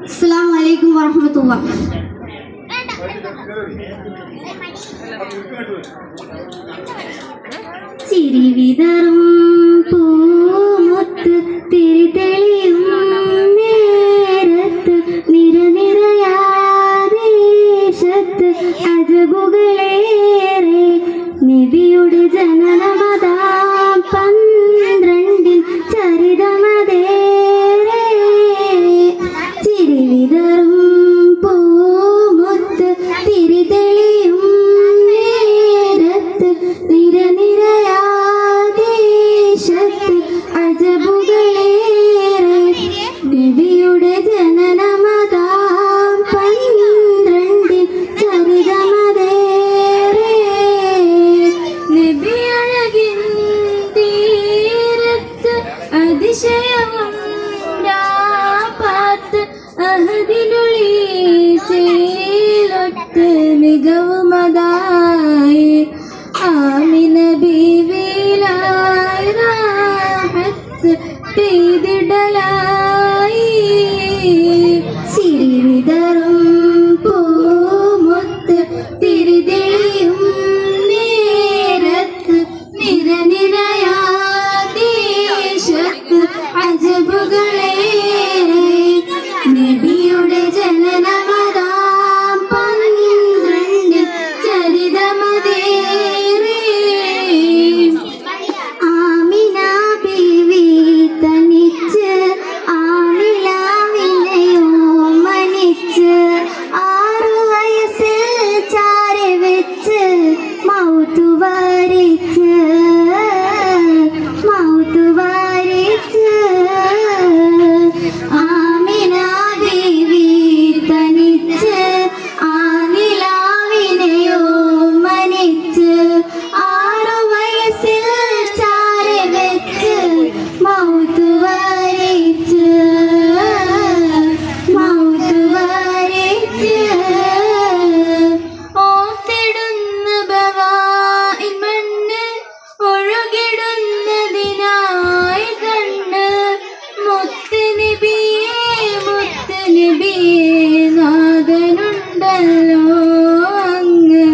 അസ്സലാമു അലൈക്കും വറഹ്മത്തുള്ളാഹി. ചിരി വിതറും പൂമുത്ത് തിരിതെളിയും നേരത്ത് നിരനിരയാദേശത്ത് അജബുകളേറെ നബിയുടെ ജനനമതാം 12 ചരിതമതേറെ ചിരി വിതറും പൂമുത്ത് തിരിതെളിയും നേരത്ത് നിരനിരയാദേശത്ത് അജബുകളേറെ നബിയുടെ ജനനമതാം 12 ചരിതമതേറെ നബിയഴകിൻ തീരത്ത് അതിശയവും പാത്ത് അഹദിനുള്ളിലൊട്ട് മികവുമതായി ആമിന ബീവിലായി റാഹത്ത് പെയ്തിടലായി ചിരി വിതറും പൂമുത്ത് തിരിതെളിയും നേരത്ത് നിരനിരയാദേശത്ത് അജബുകളേറെ നബിയുടെ ജനനമതാം 12 ചരിതമതേറെ ആമിന ബീവി തനിച്ച് ആനിലാവിനെയോ മനിച്ച് 6 വയസ്സിൽ ചാരി വെച്ച് മൗത്ത് വാരിച്ച് ആമിന ബീവി തനിച്ച് ആനിലാവിനെയോ മനിച്ച് 6 വയസ്സിൽ ചാരി വെച്ച് മൗത്ത് വാരിച്ച് ഓത്തിടുന്ന ബവാഇൻ മണ്ണ് ഒഴുകിടുന്നതിനായി കണ്ണ് മുത്ത് നബിയേ നാഥനുണ്ടല്ലോ അങ്ങ്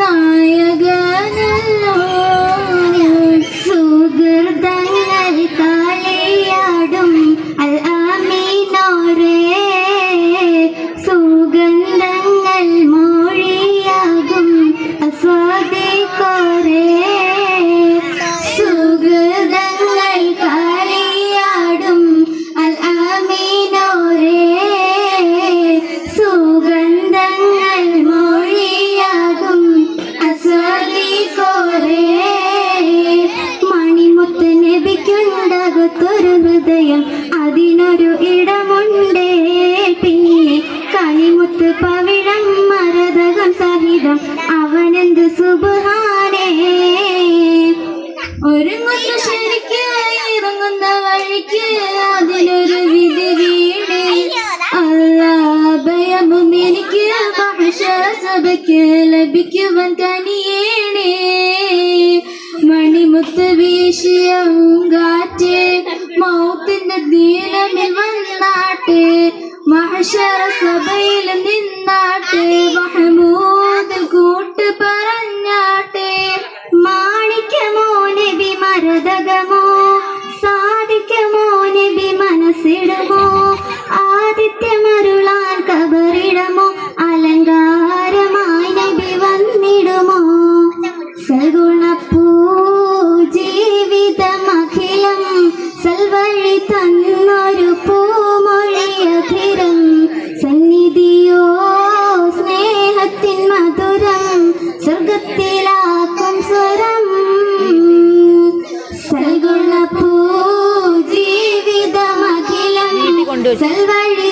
നായകനല്ലോ സുഹൃതങ്ങൾ കളിയാടും അൽ ആമീനോരേ സുഗന്ധങ്ങൾ മൊഴിയാകും അസ്വാദിക്കോരേ സുഹൃതങ്ങൾ കളിയാടും അൽ ആമീനോരേ സുഗന്ധങ്ങൾ മൊഴിയാകും അസ്വാദിക്കോരേ മണിമുത്ത് നബിക്കുണ്ടകത്തൊരു ഹൃദയം അതിനൊരു ഇടമുണ്ടേ പിന്നെ കണിമുത്ത് പവിഴം മരതകം സഹിതം അവനെന്ത് സുബ്ഹാനേ ഒരുങ്ങുന്ന ശരിക്ക് ഇറങ്ങുന്ന വഴിക്ക് അതിലൊരു വിധി വീട് അല്ലാഭയമും എനിക്ക് മഹ്ശറസഭയ്ക്ക് ലഭിക്കുവാൻ കനിയേണേ മണിമുത്ത് വീശിയ കാറ്റ് മൗത്തിന്റെ ദീനമിൽ വന്നാട്ടെ മഹ്ശറസഭയിൽ നിന്നാട്ടെ മഹമൂദിൽ കൂട്ട് പറഞ്ഞാട്ടെ മാണിക്യമോ നബി മരതകമോ സാധിക്കുമോ നബി മനസ്സിടുമോ ആദിത്യമരുളാൻ കബറിടമോ അലങ്കാരമായി നബി വന്നിടുമോ സൽഗുണപ്പൂ ജീവിതമഖിലം സൽവഴി തന്നൊരു പൂമൊഴിയധിരം സന്നിധിയോ സ്നേഹത്തിൻ മധുരം സ്വർഗത്തിലാക്കും സ്വരം സൽഗുണപ്പൂ ജീവിതമഖിലം സൽവഴി